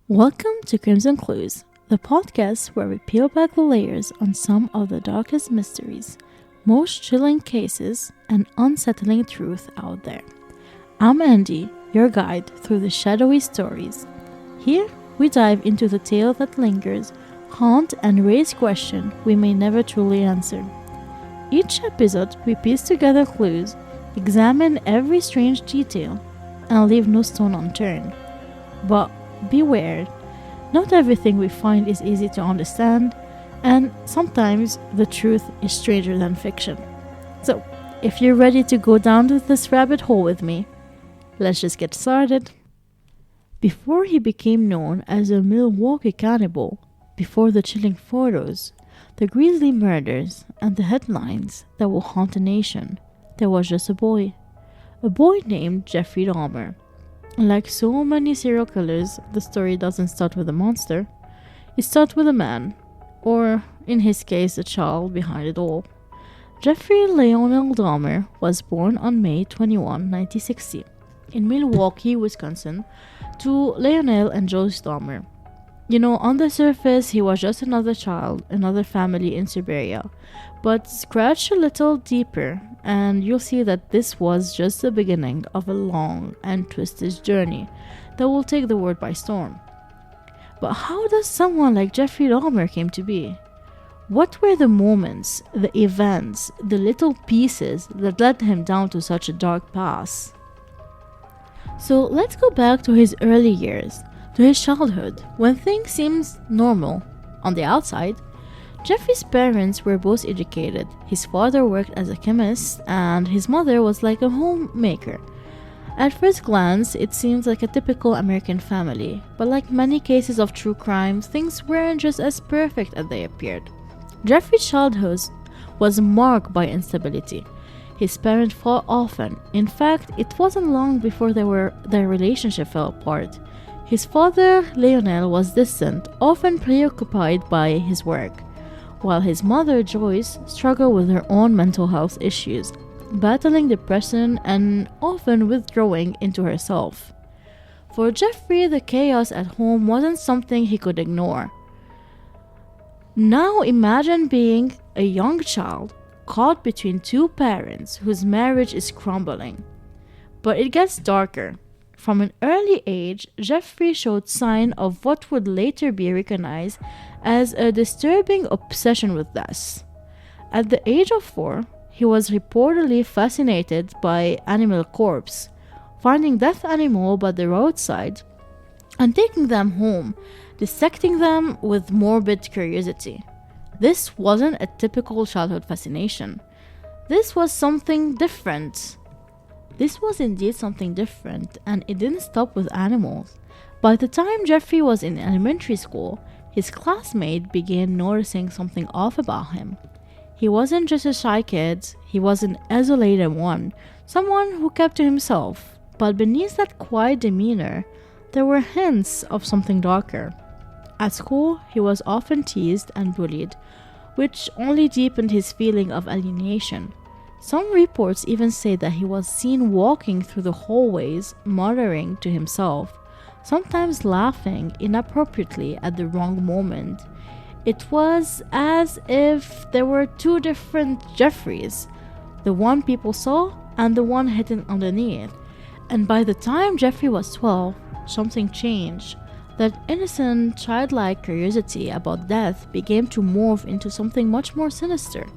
Welcome to Crimson Clues, the podcast where we peel back the layers on some of the darkest mysteries, most chilling cases, and unsettling truth out there. I'm Andy, your guide through the shadowy stories. Here, we dive into the tale that lingers, haunt, and raise questions we may never truly answer. Each episode, we piece together clues, examine every strange detail, and leave no stone unturned. But beware, not everything we find is easy to understand, and sometimes the truth is stranger than fiction. So, if you're ready to go down to this rabbit hole with me, let's just get started. Before he became known as a Milwaukee cannibal, before the chilling photos, the grisly murders, and the headlines that will haunt a nation, there was just a boy named Jeffrey Dahmer. Like so many serial killers, the story doesn't start with a monster. It starts with a man, or in his case, a child behind it all. Jeffrey Lionel Dahmer was born on May 21, 1960, in Milwaukee, Wisconsin, to Lionel and Joyce Dahmer. On the surface, he was just another child, another family in Siberia. But scratch a little deeper, and you'll see that this was just the beginning of a long and twisted journey that will take the world by storm. But how does someone like Jeffrey Dahmer came to be? What were the moments, the events, the little pieces that led him down to such a dark path? So let's go back to his early years, to his childhood, when things seemed normal on the outside. Jeffrey's parents were both educated. His father worked as a chemist and his mother was like a homemaker. At first glance, it seems like a typical American family, but like many cases of true crime, things weren't just as perfect as they appeared. Jeffrey's childhood was marked by instability. His parents fought often. In fact, it wasn't long before their relationship fell apart. His father, Lionel, was distant, often preoccupied by his work, while his mother, Joyce, struggled with her own mental health issues, battling depression and often withdrawing into herself. For Jeffrey, the chaos at home wasn't something he could ignore. Now imagine being a young child caught between two parents whose marriage is crumbling. But it gets darker. From an early age, Jeffrey showed signs of what would later be recognized as a disturbing obsession with death. At the age of 4, he was reportedly fascinated by animal corpses, finding dead animals by the roadside and taking them home, dissecting them with morbid curiosity. This wasn't a typical childhood fascination. This was something different. This was indeed something different, and it didn't stop with animals. By the time Jeffrey was in elementary school, his classmates began noticing something off about him. He wasn't just a shy kid, he was an isolated one, someone who kept to himself. But beneath that quiet demeanor, there were hints of something darker. At school, he was often teased and bullied, which only deepened his feeling of alienation. Some reports even say that he was seen walking through the hallways, muttering to himself, sometimes laughing inappropriately at the wrong moment. It was as if there were two different Jeffreys, the one people saw and the one hidden underneath. And by the time Jeffrey was 12, something changed. That innocent, childlike curiosity about death began to morph into something much more sinister.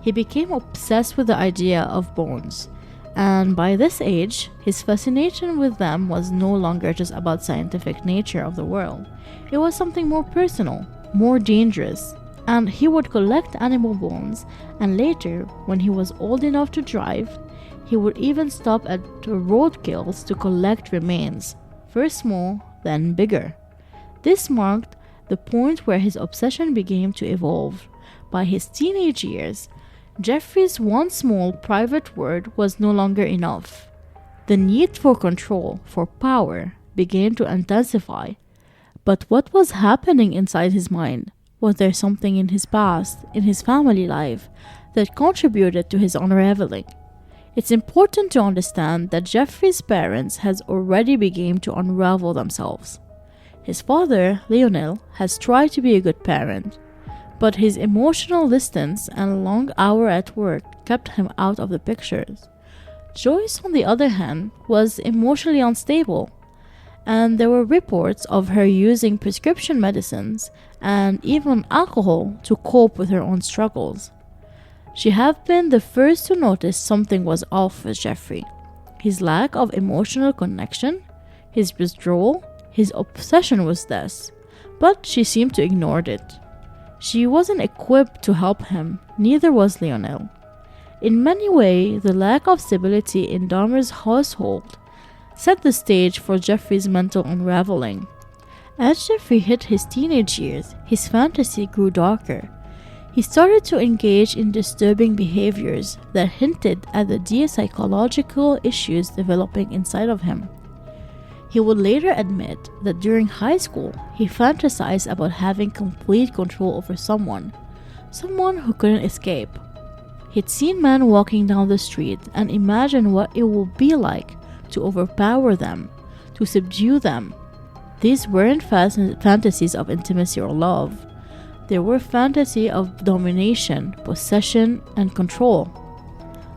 He became obsessed with the idea of bones, and by this age, his fascination with them was no longer just about scientific nature of the world. It was something more personal, more dangerous, and he would collect animal bones, and later, when he was old enough to drive, he would even stop at roadkills to collect remains, first small, then bigger. This marked the point where his obsession began to evolve. By his teenage years, Jeffrey's one small private world was no longer enough. The need for control, for power, began to intensify. But what was happening inside his mind? Was there something in his past, in his family life, that contributed to his unraveling? It's important to understand that Jeffrey's parents had already begun to unravel themselves. His father, Lionel, has tried to be a good parent, but his emotional distance and long hour at work kept him out of the pictures. Joyce, on the other hand, was emotionally unstable, and there were reports of her using prescription medicines and even alcohol to cope with her own struggles. She had been the first to notice something was off with Jeffrey. His lack of emotional connection, his withdrawal, his obsession with death, but she seemed to ignore it. She wasn't equipped to help him, neither was Lionel. In many ways, the lack of stability in Dahmer's household set the stage for Jeffrey's mental unraveling. As Jeffrey hit his teenage years, his fantasy grew darker. He started to engage in disturbing behaviors that hinted at the deep psychological issues developing inside of him. He would later admit that during high school, he fantasized about having complete control over someone who couldn't escape. He'd seen men walking down the street and imagined what it would be like to overpower them, to subdue them. These weren't fantasies of intimacy or love. They were fantasy of domination, possession, and control.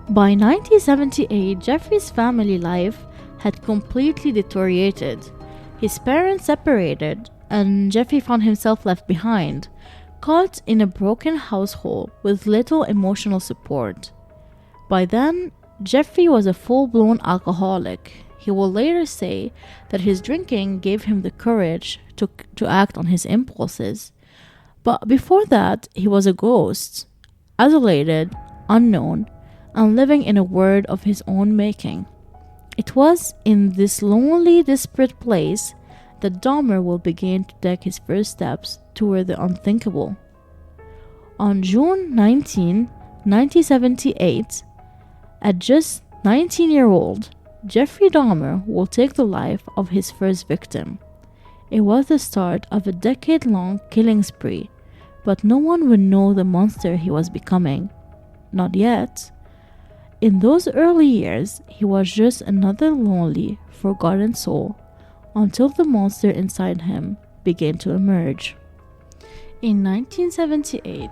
By 1978, Jeffrey's family life had completely deteriorated. His parents separated, and Jeffrey found himself left behind, caught in a broken household with little emotional support. By then, Jeffrey was a full-blown alcoholic. He will later say that his drinking gave him the courage to act on his impulses. But before that, he was a ghost, isolated, unknown, and living in a world of his own making. It was in this lonely, desperate place that Dahmer will begin to take his first steps toward the unthinkable. On June 19, 1978, at just 19-year-old, Jeffrey Dahmer will take the life of his first victim. It was the start of a decade-long killing spree, but no one would know the monster he was becoming. Not yet. In those early years, he was just another lonely, forgotten soul until the monster inside him began to emerge. In 1978,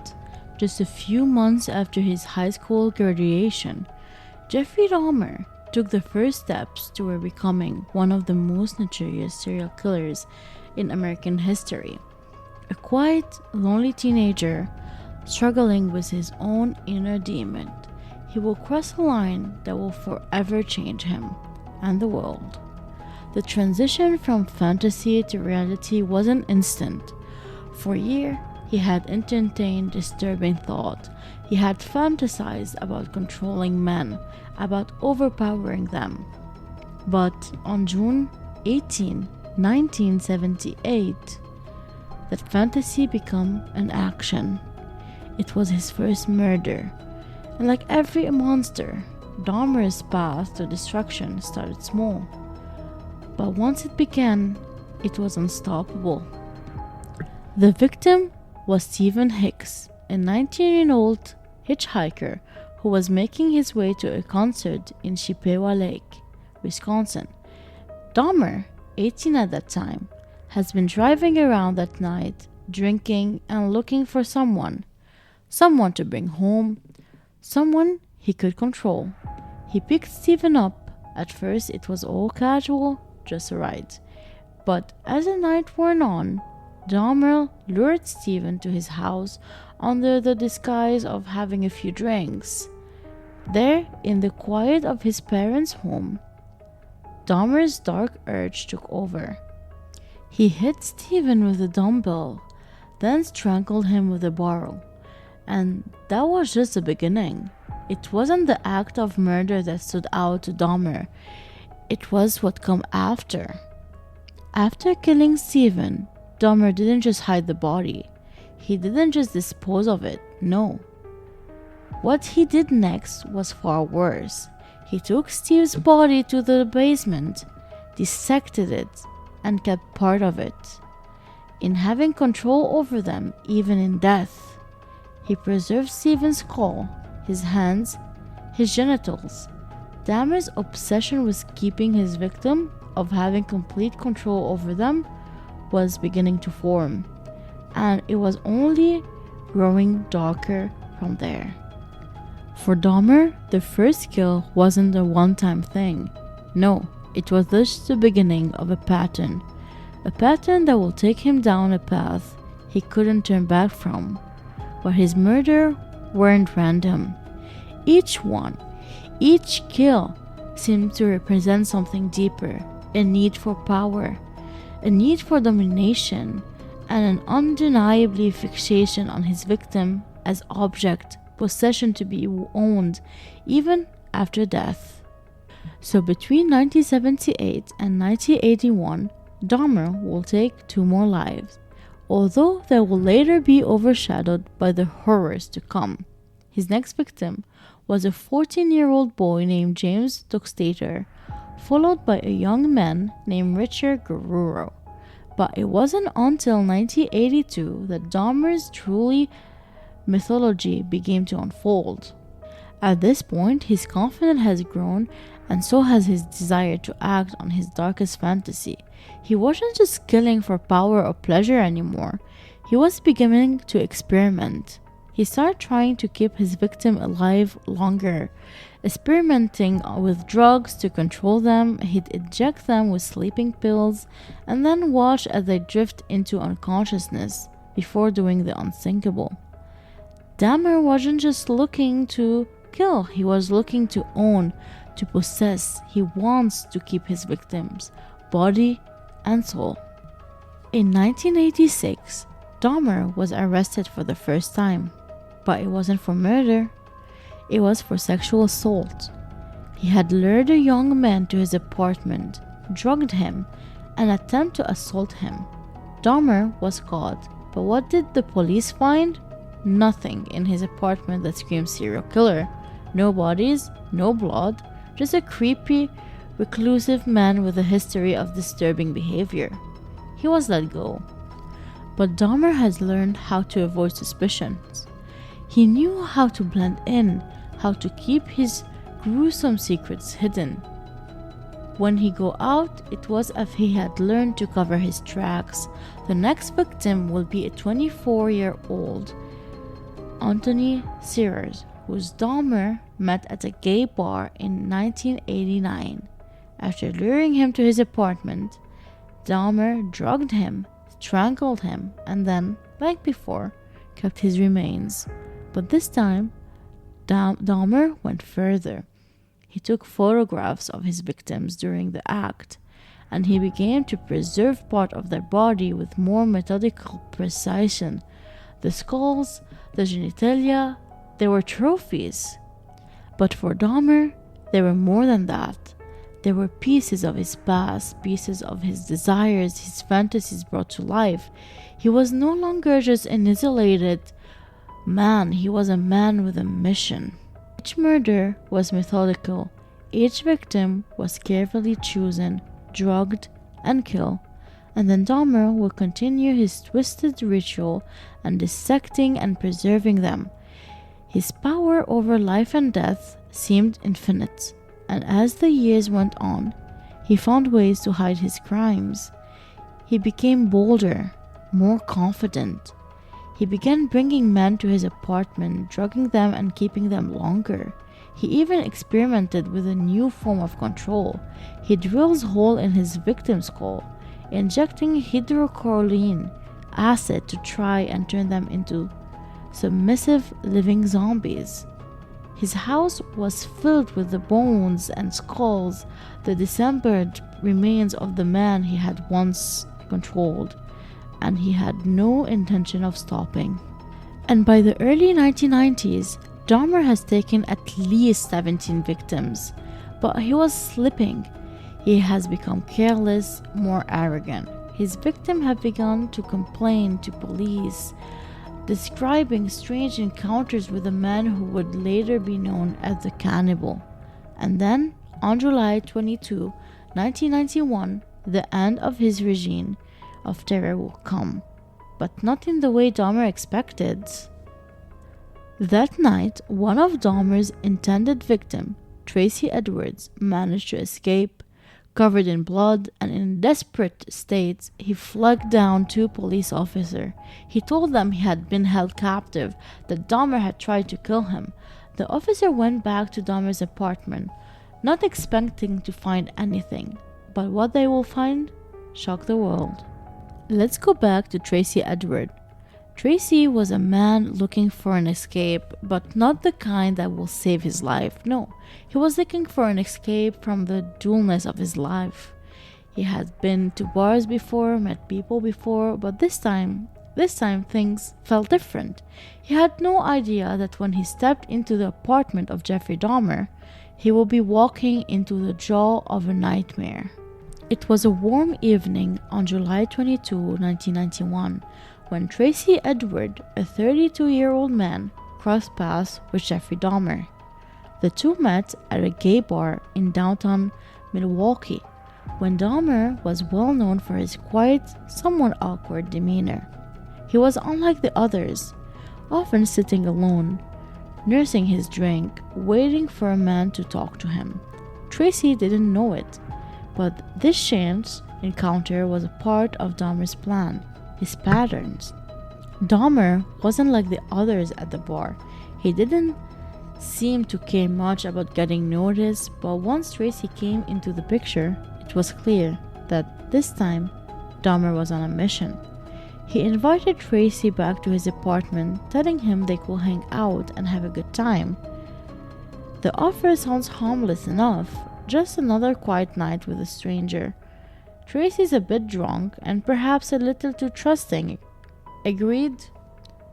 just a few months after his high school graduation, Jeffrey Dahmer took the first steps toward becoming one of the most notorious serial killers in American history. A quiet, lonely teenager struggling with his own inner demon, he will cross a line that will forever change him and the world. The transition from fantasy to reality wasn't instant. For a year, he had entertained disturbing thought. He had fantasized about controlling men, about overpowering them. But on June 18, 1978, that fantasy became an action. It was his first murder. And like every monster, Dahmer's path to destruction started small. But once it began, it was unstoppable. The victim was Stephen Hicks, a 19-year-old hitchhiker who was making his way to a concert in Chippewa Lake, Wisconsin. Dahmer, 18 at that time, has been driving around that night, drinking and looking for someone to bring home, someone he could control. He picked Stephen up. At first it was all casual, just a ride. But as the night wore on, Dahmer lured Stephen to his house under the disguise of having a few drinks. There, in the quiet of his parents' home, Dahmer's dark urge took over. He hit Stephen with a dumbbell, then strangled him with a barrel. And that was just the beginning. It wasn't the act of murder that stood out to Dahmer. It was what came after. After killing Stephen, Dahmer didn't just hide the body. He didn't just dispose of it. No. What he did next was far worse. He took Steve's body to the basement, dissected it, and kept part of it. In having control over them, even in death, he preserved Stephen's skull, his hands, his genitals. Dahmer's obsession with keeping his victim, of having complete control over them, was beginning to form, and it was only growing darker from there. For Dahmer, the first kill wasn't a one-time thing. No, it was just the beginning of a pattern that will take him down a path he couldn't turn back from. But his murder weren't random. Each kill seemed to represent something deeper, a need for power, a need for domination, and an undeniably fixation on his victim as object, possession to be owned even after death. So between 1978 and 1981, Dahmer will take 2 more lives, although they will later be overshadowed by the horrors to come. His next victim was a 14-year-old boy named James Dockstader, followed by a young man named Richard Guerrero. But it wasn't until 1982 that Dahmer's truly mythology began to unfold. At this point, his confidence has grown, and so has his desire to act on his darkest fantasy. He wasn't just killing for power or pleasure anymore. He was beginning to experiment. He started trying to keep his victim alive longer, experimenting with drugs to control them. He'd inject them with sleeping pills and then watch as they drift into unconsciousness before doing the unthinkable. Dahmer wasn't just looking to kill, he was looking to own, to possess. He wants to keep his victims, body and soul. In 1986, Dahmer was arrested for the first time, but it wasn't for murder, it was for sexual assault. He had lured a young man to his apartment, drugged him, and attempted to assault him. Dahmer was caught, but what did the police find? Nothing in his apartment that screamed serial killer. No bodies, no blood, just a creepy, reclusive man with a history of disturbing behavior. He was let go. But Dahmer has learned how to avoid suspicions. He knew how to blend in, how to keep his gruesome secrets hidden. When he go out, it was as if he had learned to cover his tracks. The next victim will be a 24-year-old Anthony Sears, whose Dahmer met at a gay bar in 1989. After luring him to his apartment, Dahmer drugged him, strangled him, and then, like before, kept his remains. But this time, Dahmer went further. He took photographs of his victims during the act, and he began to preserve part of their body with more methodical precision. The skulls, the genitalia, they were trophies. But for Dahmer, they were more than that. They were pieces of his past, pieces of his desires, his fantasies brought to life. He was no longer just an isolated man, he was a man with a mission. Each murder was methodical. Each victim was carefully chosen, drugged, and killed. And then Dahmer will continue his twisted ritual and dissecting and preserving them. His power over life and death seemed infinite, and as the years went on, he found ways to hide his crimes. He became bolder, more confident. He began bringing men to his apartment, drugging them and keeping them longer. He even experimented with a new form of control. He drills holes in his victim's skull, injecting hydrochlorine acid to try and turn them into submissive living zombies. His house was filled with the bones and skulls, the dismembered remains of the man he had once controlled, and he had no intention of stopping. And by the early 1990s, Dahmer has taken at least 17 victims, but he was slipping. He has become careless, more arrogant. His victims have begun to complain to police, describing strange encounters with a man who would later be known as the cannibal. And then, on July 22, 1991, the end of his regime of terror will come, but not in the way Dahmer expected. That night, one of Dahmer's intended victims, Tracy Edwards, managed to escape, Covered in blood and in desperate state, he flagged down two police officers. He told them he had been held captive, that Dahmer had tried to kill him. The officer went back to Dahmer's apartment, not expecting to find anything, but what they will find shocked the world. Let's go back to Tracy Edward. Tracy was a man looking for an escape, but not the kind that will save his life. No, he was looking for an escape from the dullness of his life. He had been to bars before, met people before, but this time things felt different. He had no idea that when he stepped into the apartment of Jeffrey Dahmer, he would be walking into the jaw of a nightmare. It was a warm evening on July 22, 1991, when Tracy Edward, a 32-year-old man, crossed paths with Jeffrey Dahmer. The two met at a gay bar in downtown Milwaukee, when Dahmer was well known for his quiet, somewhat awkward demeanor. He was unlike the others, often sitting alone, nursing his drink, waiting for a man to talk to him. Tracy didn't know it, but this chance encounter was a part of Dahmer's plan, his patterns. Dahmer wasn't like the others at the bar. He didn't seem to care much about getting noticed, but once Tracy came into the picture, it was clear that this time Dahmer was on a mission. He invited Tracy back to his apartment, telling him they could hang out and have a good time. The offer sounds harmless enough, just another quiet night with a stranger. Tracy's a bit drunk and perhaps a little too trusting. Agreed?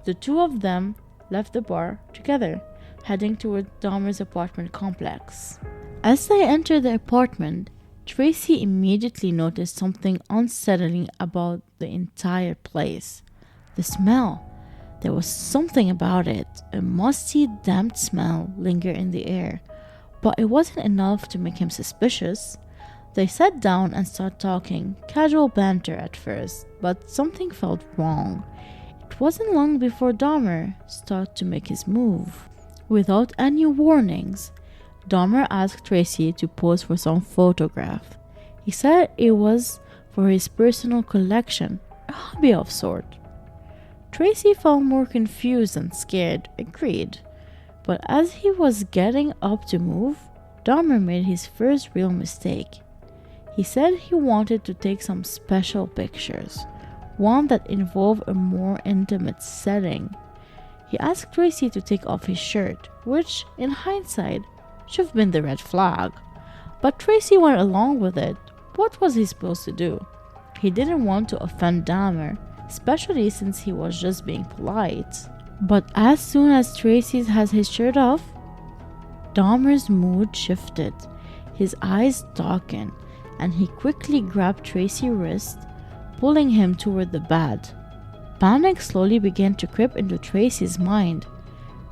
The two of them left the bar together, heading toward Dahmer's apartment complex. As they entered the apartment, Tracy immediately noticed something unsettling about the entire place. The smell. There was something about it. A musty, damp smell lingered in the air. But it wasn't enough to make him suspicious. They sat down and started talking, casual banter at first, but something felt wrong. It wasn't long before Dahmer started to make his move. Without any warnings, Dahmer asked Tracy to pose for some photograph. He said it was for his personal collection, a hobby of sort. Tracy felt more confused and scared, agreed. But as he was getting up to move, Dahmer made his first real mistake. He said he wanted to take some special pictures, one that involved a more intimate setting. He asked Tracy to take off his shirt, which, in hindsight, should have been the red flag. But Tracy went along with it. What was he supposed to do? He didn't want to offend Dahmer, especially since he was just being polite. But as soon as Tracy has his shirt off, Dahmer's mood shifted. His eyes darkened, and he quickly grabbed Tracy's wrist, pulling him toward the bed. Panic slowly began to creep into Tracy's mind.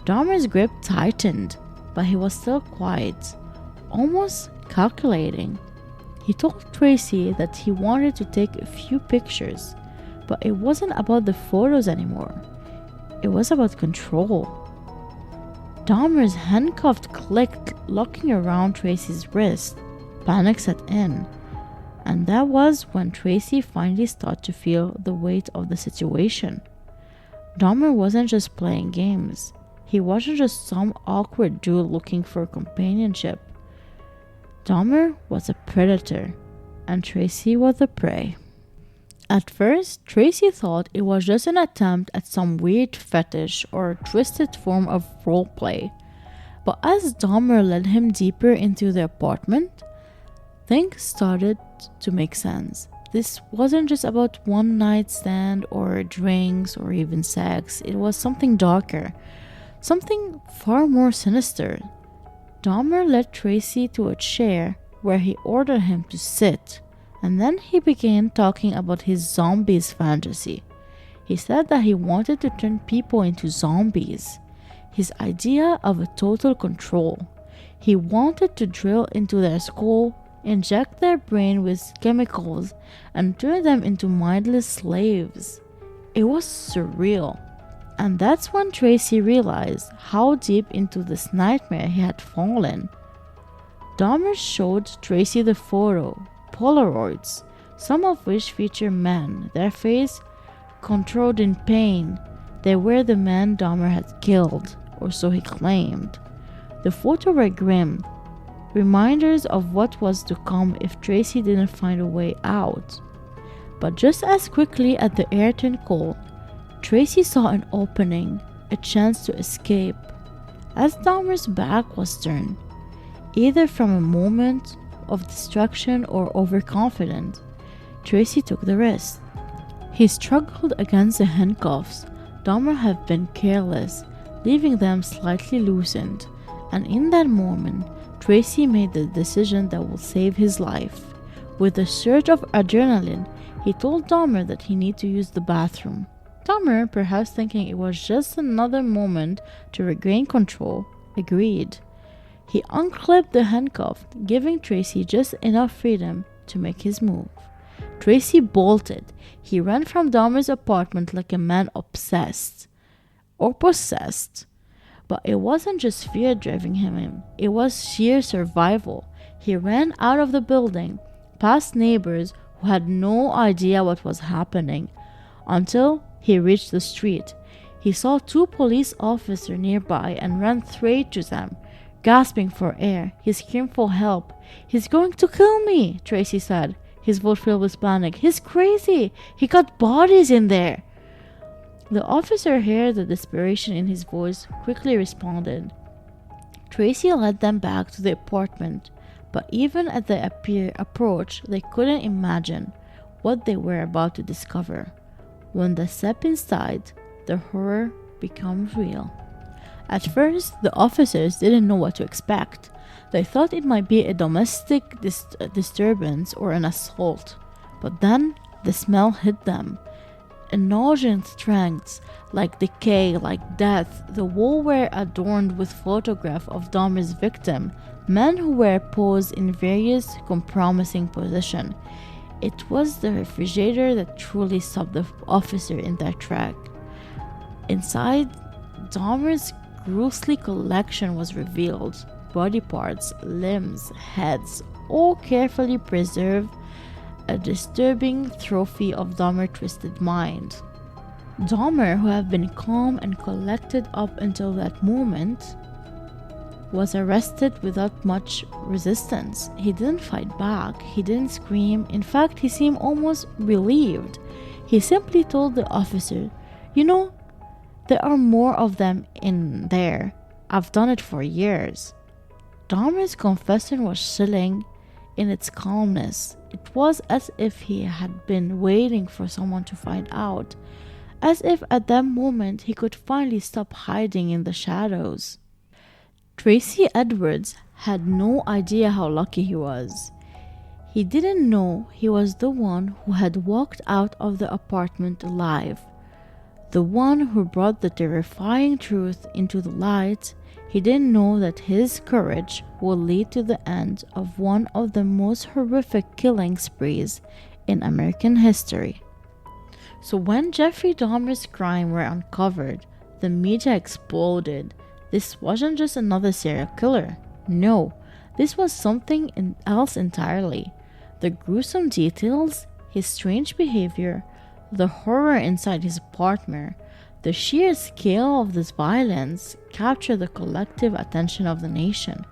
Dahmer's grip tightened, but he was still quiet, almost calculating. He told Tracy that he wanted to take a few pictures, but it wasn't about the photos anymore. It was about control. Dahmer's handcuff clicked, locking around Tracy's wrist. Panic set in, and that was when Tracy finally started to feel the weight of the situation. Dahmer wasn't just playing games. He wasn't just some awkward dude looking for companionship. Dahmer was a predator, and Tracy was the prey. At first, Tracy thought it was just an attempt at some weird fetish or twisted form of roleplay. But as Dahmer led him deeper into the apartment, things started to make sense. This wasn't just about one night stand or drinks or even sex. It was something darker, something far more sinister. Dahmer led Tracy to a chair where he ordered him to sit, and then he began talking about his zombies fantasy. He said that he wanted to turn people into zombies, his idea of a total control. He wanted to drill into their skull, inject their brain with chemicals, and turn them into mindless slaves. It was surreal. And that's when Tracy realized how deep into this nightmare he had fallen. Dahmer showed Tracy the photo, Polaroids, some of which feature men, their face contorted in pain. They were the men Dahmer had killed, or so he claimed. The photos were grim, reminders of what was to come if Tracy didn't find a way out. But just as quickly as the air turned cold, Tracy saw an opening, a chance to escape. As Dahmer's back was turned, either from a moment of distraction or overconfidence, Tracy took the risk. He struggled against the handcuffs. Dahmer had been careless, leaving them slightly loosened, and in that moment, Tracy made the decision that would save his life. With a surge of adrenaline, he told Dahmer that he needed to use the bathroom. Dahmer, perhaps thinking it was just another moment to regain control, agreed. He unclipped the handcuff, giving Tracy just enough freedom to make his move. Tracy bolted. He ran from Dahmer's apartment like a man obsessed or possessed. But it wasn't just fear driving him in, it was sheer survival. He ran out of the building, past neighbors who had no idea what was happening, until he reached the street. He saw 2 police officers nearby and ran straight to them, gasping for air. He screamed for help. "He's going to kill me," Tracy said, his voice filled with panic. "He's crazy. He got bodies in there." The officer heard the desperation in his voice, quickly responded. Tracy led them back to the apartment, but even as they approached, they couldn't imagine what they were about to discover. When they stepped inside, the horror becomes real. At first, the officers didn't know what to expect. They thought it might be a domestic disturbance or an assault. But then, the smell hit them. A nausea strength, like decay, like death. The walls were adorned with photographs of Dahmer's victim, men who were posed in various compromising positions. It was the refrigerator that truly stopped the officer in their track. Inside, Dahmer's grisly collection was revealed. Body parts, limbs, heads, all carefully preserved, a disturbing trophy of Dahmer's twisted mind. Dahmer, who had been calm and collected up until that moment, was arrested without much resistance. He didn't fight back. He didn't scream. In fact, he seemed almost relieved. He simply told the officer, "You know, there are more of them in there. I've done it for years." Dahmer's confession was chilling in its calmness. It was as if he had been waiting for someone to find out, as if at that moment he could finally stop hiding in the shadows. Tracy Edwards had no idea how lucky he was. He didn't know he was the one who had walked out of the apartment alive, the one who brought the terrifying truth into the light. He didn't know that his courage would lead to the end of one of the most horrific killing sprees in American history. So when Jeffrey Dahmer's crimes were uncovered, the media exploded. This wasn't just another serial killer. No, this was something else entirely. The gruesome details, his strange behavior, the horror inside his apartment, the sheer scale of this violence captured the collective attention of the nation.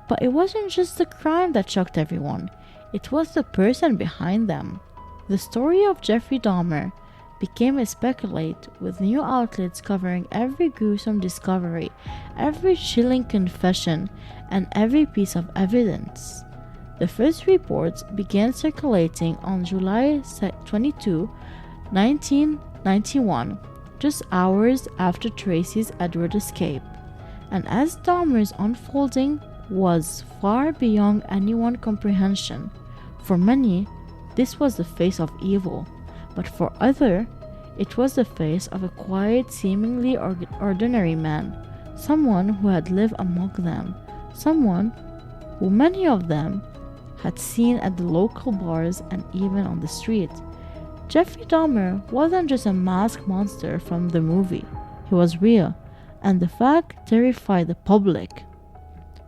But it wasn't just the crime that shocked everyone, it was the person behind them. The story of Jeffrey Dahmer became speculate, with new outlets covering every gruesome discovery, every chilling confession, and every piece of evidence. The first reports began circulating on July 22, 1991, just hours after Tracy's Edward escape, and as Dahmer's unfolding was far beyond anyone's comprehension. For many, this was the face of evil, but for others, it was the face of a quiet, seemingly ordinary man, someone who had lived among them, someone who many of them had seen at the local bars and even on the street. Jeffrey Dahmer wasn't just a masked monster from the movie. He was real, and the fact terrified the public.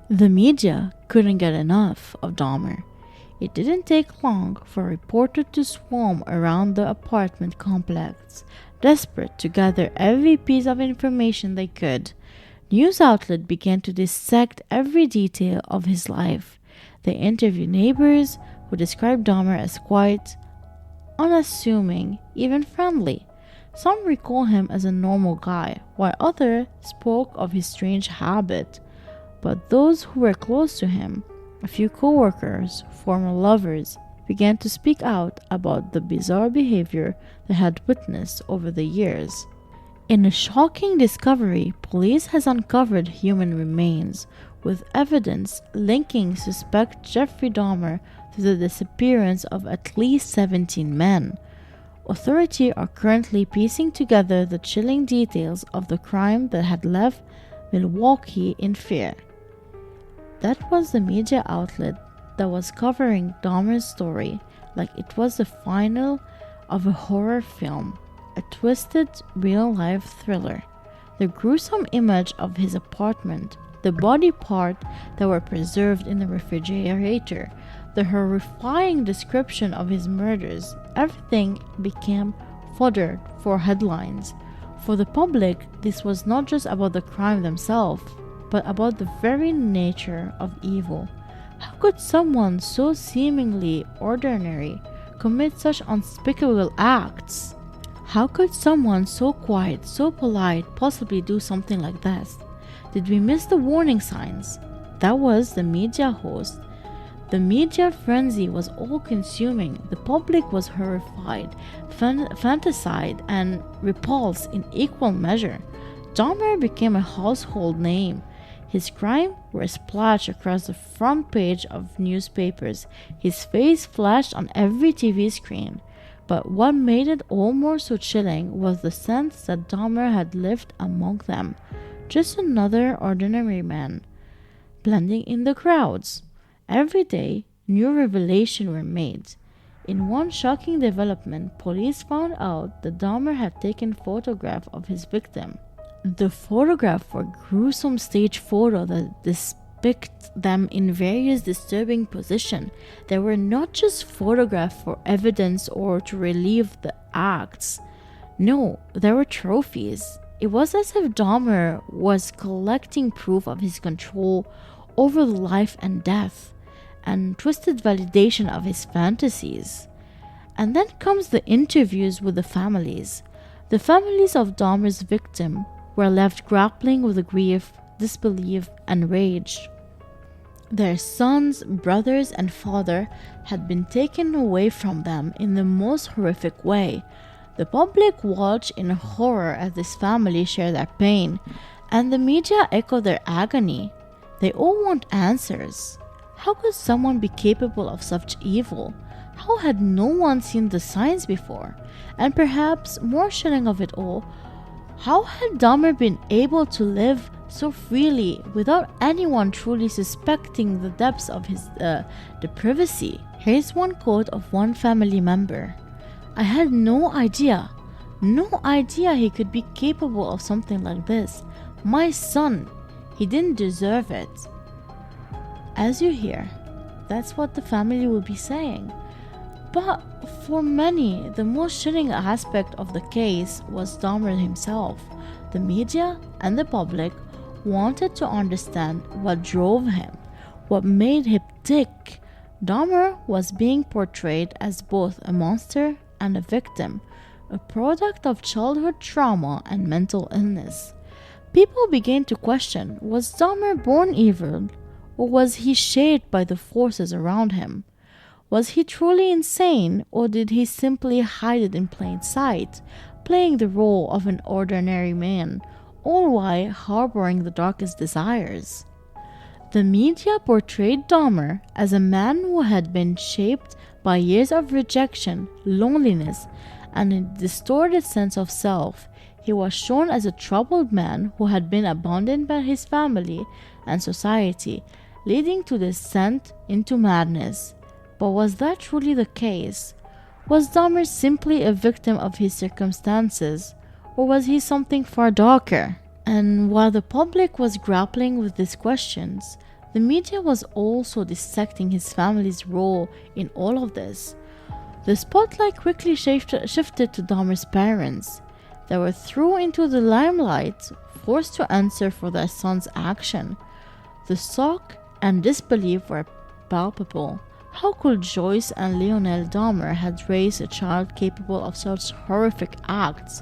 The media couldn't get enough of Dahmer. It didn't take long for reporters to swarm around the apartment complex, desperate to gather every piece of information they could. News outlets began to dissect every detail of his life. They interviewed neighbors who described Dahmer as quiet, unassuming, even friendly. Some recall him as a normal guy, while others spoke of his strange habit. But those who were close to him, a few co-workers, former lovers, began to speak out about the bizarre behavior they had witnessed over the years. In a shocking discovery, police has uncovered human remains, with evidence linking suspect Jeffrey Dahmer to the disappearance of at least 17 men. Authorities are currently piecing together the chilling details of the crime that had left Milwaukee in fear. That was the media outlet that was covering Dahmer's story like it was the final of a horror film, a twisted, real-life thriller. The gruesome image of his apartment, the body parts that were preserved in the refrigerator, the horrifying description of his murders, everything became fodder for headlines. For the public, this was not just about the crime themselves, but about the very nature of evil. How could someone so seemingly ordinary commit such unspeakable acts? How could someone so quiet, so polite, possibly do something like this? Did we miss the warning signs? That was the media host. The media frenzy was all-consuming. The public was horrified, fantasized, and repulsed in equal measure. Dahmer became a household name. His crimes were splashed across the front page of newspapers. His face flashed on every TV screen. But what made it all more so chilling was the sense that Dahmer had lived among them, just another ordinary man, blending in the crowds. Every day, new revelations were made. In one shocking development, police found out that Dahmer had taken photographs of his victim. The photographs were gruesome stage photos that depict them in various disturbing positions. They were not just photographs for evidence or to relieve the acts. No, they were trophies. It was as if Dahmer was collecting proof of his control over life and death, and twisted validation of his fantasies. And then comes the interviews with the families. The families of Dahmer's victim were left grappling with the grief, disbelief, and rage. Their sons, brothers, and father had been taken away from them in the most horrific way. The public watched in horror as this family shared their pain, and the media echoed their agony. They all want answers. How could someone be capable of such evil? How had no one seen the signs before? And perhaps more chilling of it all, how had Dahmer been able to live so freely without anyone truly suspecting the depths of his depravity? Here's one quote of one family member. "I had no idea he could be capable of something like this. My son, he didn't deserve it." As you hear, that's what the family will be saying. But for many, the most chilling aspect of the case was Dahmer himself. The media and the public wanted to understand what drove him, what made him tick. Dahmer was being portrayed as both a monster and a victim, a product of childhood trauma and mental illness. People began to question, was Dahmer born evil, or was he shaped by the forces around him? Was he truly insane, or did he simply hide it in plain sight, playing the role of an ordinary man, all while harboring the darkest desires? The media portrayed Dahmer as a man who had been shaped by years of rejection, loneliness, and a distorted sense of self. He was shown as a troubled man who had been abandoned by his family and society, leading to descent into madness. But was that truly the case? Was Dahmer simply a victim of his circumstances, or was he something far darker? And while the public was grappling with these questions, The media was also dissecting his family's role in all of this. The spotlight quickly shifted to Dahmer's parents. They were thrown into the limelight, forced to answer for their son's action. The shock and disbelief were palpable. How could Joyce and Lionel Dahmer had raised a child capable of such horrific acts?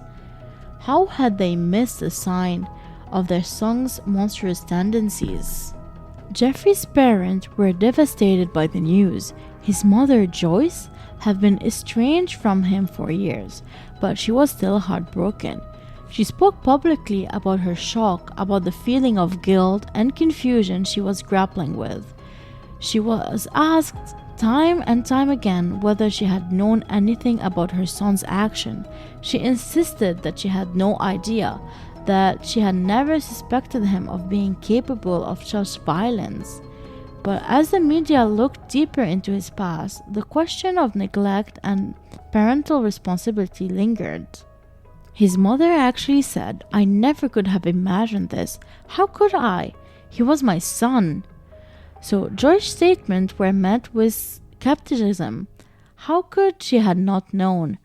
How had they missed the sign of their son's monstrous tendencies? Jeffrey's parents were devastated by the news. His mother, Joyce, had been estranged from him for years, but she was still heartbroken. She spoke publicly about her shock, about the feeling of guilt and confusion she was grappling with. She was asked time and time again whether she had known anything about her son's action. She insisted that she had no idea, that she had never suspected him of being capable of such violence. But as the media looked deeper into his past, the question of neglect and parental responsibility lingered. His mother actually said, "I never could have imagined this. How could I? He was my son." So Joyce's statements were met with skepticism. How could she had not known?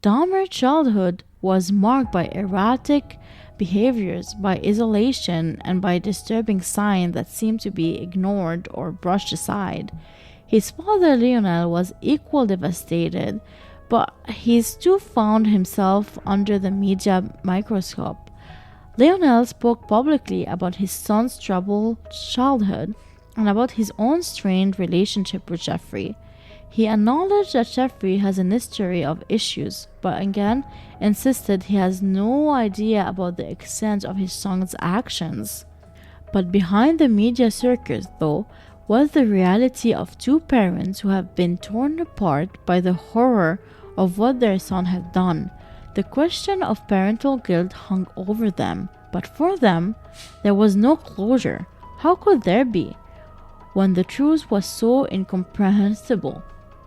Dahmer's childhood was marked by erratic behaviors, by isolation, and by disturbing signs that seemed to be ignored or brushed aside. His father Lionel was equally devastated, but he too found himself under the media microscope. Lionel spoke publicly about his son's troubled childhood and about his own strained relationship with Jeffrey. He acknowledged that Jeffrey has an history of issues, but again insisted he has no idea about the extent of his son's actions. But behind the media circus, though, was the reality of two parents who have been torn apart by the horror of what their son had done. The question of parental guilt hung over them, but for them, there was no closure. How could there be, when the truth was so incomprehensible?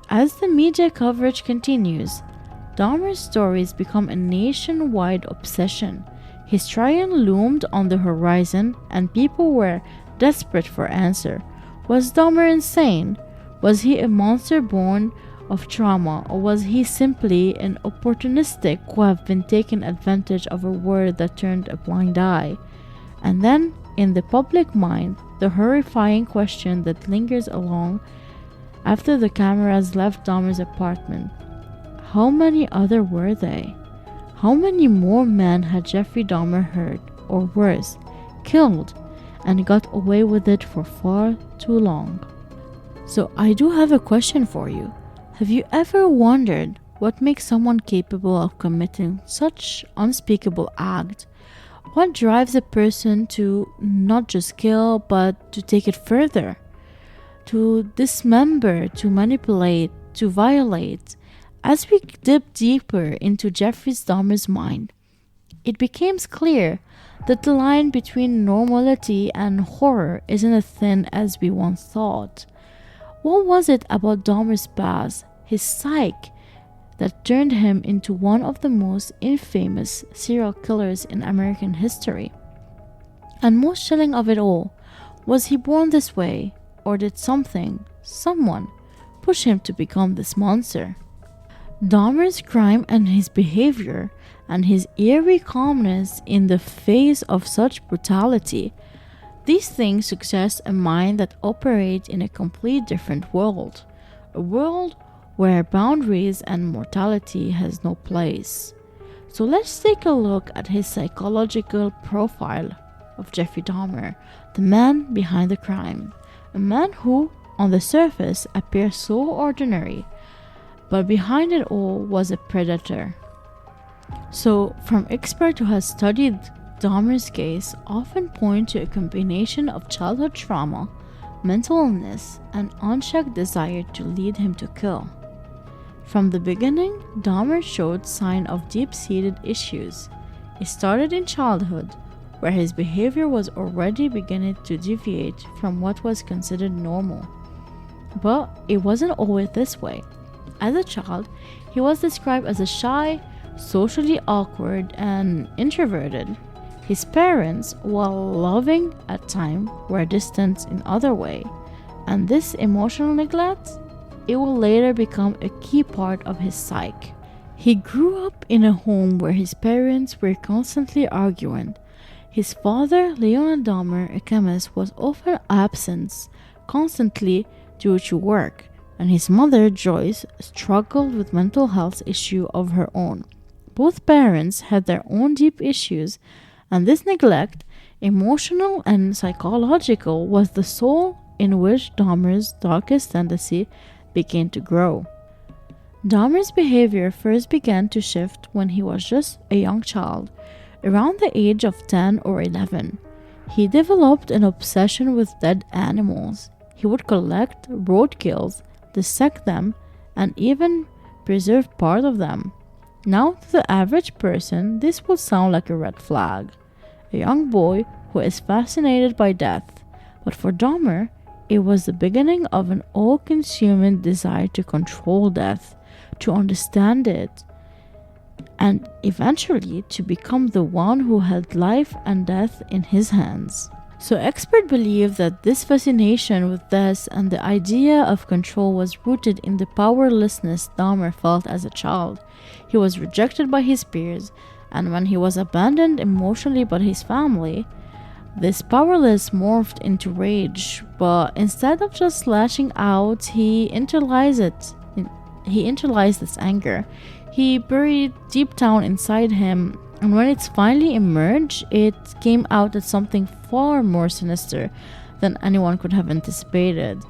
As the media coverage continues, Dahmer's stories become a nationwide obsession. His trial loomed on the horizon, and people were desperate for answer. Was Dahmer insane? Was he a monster born of trauma, or was he simply an opportunistic who have been taken advantage of a world that turned a blind eye? And then, in the public mind, the horrifying question that lingers along after the cameras left Dahmer's apartment: how many other were they? How many more men had Jeffrey Dahmer hurt, or worse, killed, and got away with it for far too long? So I do have a question for you. Have you ever wondered what makes someone capable of committing such unspeakable act? What drives a person to not just kill, but to take it further? To dismember, to manipulate, to violate? As we dip deeper into Jeffrey Dahmer's mind, it becomes clear that the line between normality and horror isn't as thin as we once thought. What was it about Dahmer's past, his psyche, that turned him into one of the most infamous serial killers in American history? And most chilling of it all, was he born this way, or did someone, push him to become this monster? Dahmer's crime and his behavior, and his eerie calmness in the face of such brutality, these things suggest a mind that operates in a complete different world, a world where boundaries and mortality has no place. So let's take a look at his psychological profile of Jeffrey Dahmer, the man behind the crime, a man who, on the surface, appears so ordinary, but behind it all was a predator. So, from experts who have studied Dahmer's case, often point to a combination of childhood trauma, mental illness, and unchecked desire to lead him to kill. From the beginning, Dahmer showed signs of deep-seated issues. It started in childhood, where his behavior was already beginning to deviate from what was considered normal. But it wasn't always this way. As a child, he was described as a shy, socially awkward, and introverted. His parents, while loving at times, were distant in other ways, and this emotional neglect, it will later become a key part of his psyche. He grew up in a home where his parents were constantly arguing. His father, Leonard Dahmer, a chemist, was often absent constantly due to work, and his mother, Joyce, struggled with mental health issues of her own. Both parents had their own deep issues, and this neglect, emotional and psychological, was the soul in which Dahmer's darkest tendency began to grow. Dahmer's behavior first began to shift when he was just a young child, around the age of 10 or 11. He developed an obsession with dead animals. He would collect roadkills, dissect them, and even preserve part of them. Now, to the average person, this would sound like a red flag. A young boy who is fascinated by death. But for Dahmer, it was the beginning of an all-consuming desire to control death, to understand it, and eventually to become the one who held life and death in his hands. So experts believe that this fascination with death and the idea of control was rooted in the powerlessness Dahmer felt as a child. He was rejected by his peers, and when he was abandoned emotionally by his family, this powerlessness morphed into rage, but instead of just lashing out, he internalized this anger. He buried deep down inside him, and when it finally emerged, it came out as something far more sinister than anyone could have anticipated.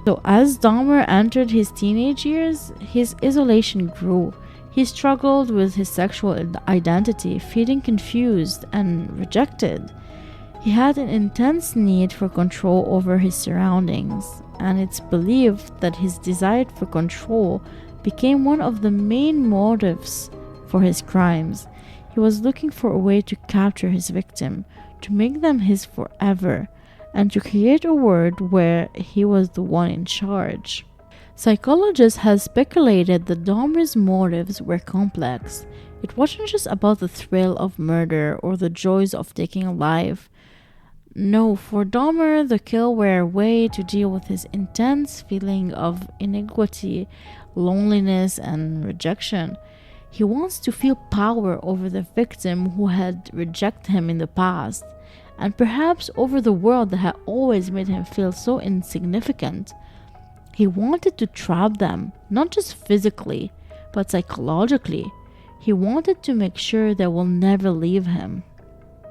So as Dahmer entered his teenage years, his isolation grew. He struggled with his sexual identity, feeling confused and rejected. He had an intense need for control over his surroundings, and it's believed that his desire for control became one of the main motives for his crimes. He was looking for a way to capture his victim, to make them his forever, and to create a world where he was the one in charge. Psychologists have speculated that Dahmer's motives were complex. It wasn't just about the thrill of murder or the joys of taking a life. No, for Dahmer, the kill were a way to deal with his intense feeling of inequality, loneliness, and rejection. He wants to feel power over the victim who had rejected him in the past, and perhaps over the world that had always made him feel so insignificant. He wanted to trap them, not just physically, but psychologically. He wanted to make sure they will never leave him.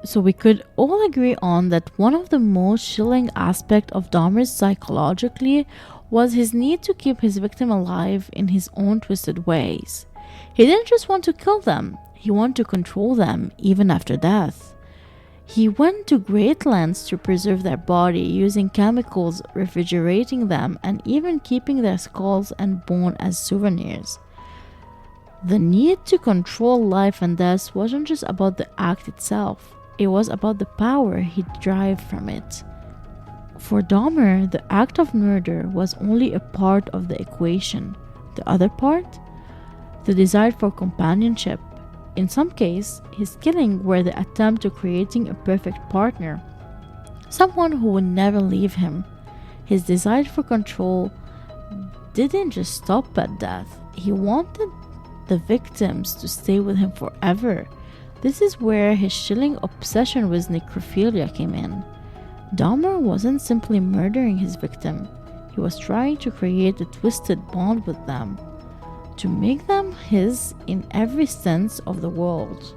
So we could all agree on that one of the most chilling aspects of Dahmer's psychologically was his need to keep his victim alive in his own twisted ways. He didn't just want to kill them, he wanted to control them even after death. He went to great lengths to preserve their body, using chemicals, refrigerating them, and even keeping their skulls and bone as souvenirs. The need to control life and death wasn't just about the act itself. It was about the power he derived from it. For Dahmer, the act of murder was only a part of the equation. The other part? The desire for companionship. In some cases, his killing were the attempt to creating a perfect partner, someone who would never leave him. His desire for control didn't just stop at death. He wanted the victims to stay with him forever. This is where his chilling obsession with necrophilia came in. Dahmer wasn't simply murdering his victim. He was trying to create a twisted bond with them, to make them his in every sense of the world.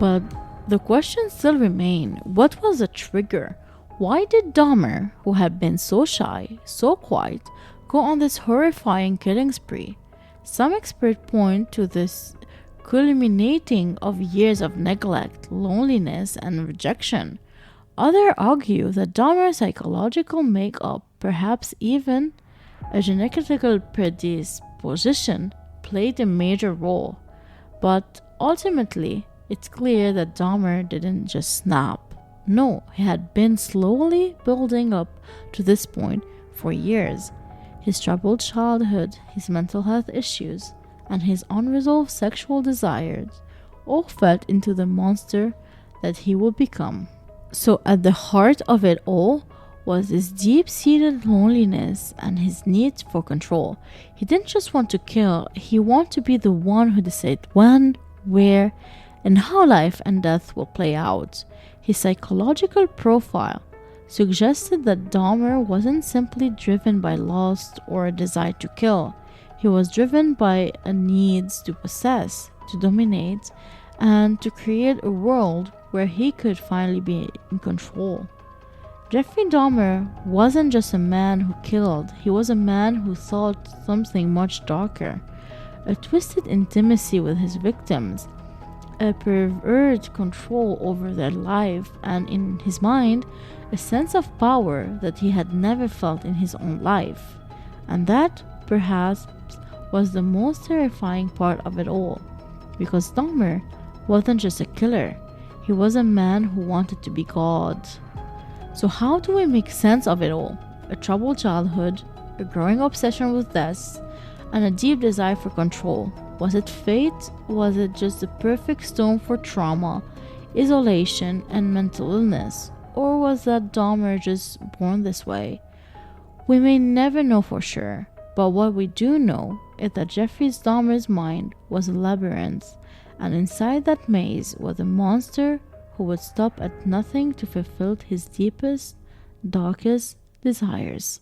But the questions still remain. What was the trigger? Why did Dahmer, who had been so shy, so quiet, go on this horrifying killing spree? Some experts point to this culminating of years of neglect, loneliness, and rejection. Others argue that Dahmer's psychological makeup, perhaps even a genetical predisposition, played a major role. But ultimately, it's clear that Dahmer didn't just snap. No, he had been slowly building up to this point for years. His troubled childhood, his mental health issues, and his unresolved sexual desires all fed into the monster that he would become. So at the heart of it all was this deep-seated loneliness and his need for control. He didn't just want to kill, he wanted to be the one who decided when, where, and how life and death will play out. His psychological profile suggested that Dahmer wasn't simply driven by lust or a desire to kill. He was driven by a need to possess, to dominate, and to create a world where he could finally be in control. Jeffrey Dahmer wasn't just a man who killed, he was a man who thought something much darker. A twisted intimacy with his victims, a perverted control over their life, and in his mind, a sense of power that he had never felt in his own life. And that, perhaps, was the most terrifying part of it all, because Dahmer wasn't just a killer, he was a man who wanted to be God. So how do we make sense of it all? A troubled childhood, a growing obsession with death, and a deep desire for control. Was it fate? Was it just the perfect storm for trauma, isolation, and mental illness? Or was that Dahmer just born this way? We may never know for sure, but what we do know is that Jeffrey Dahmer's mind was a labyrinth, and inside that maze was a monster who would stop at nothing to fulfill his deepest, darkest desires.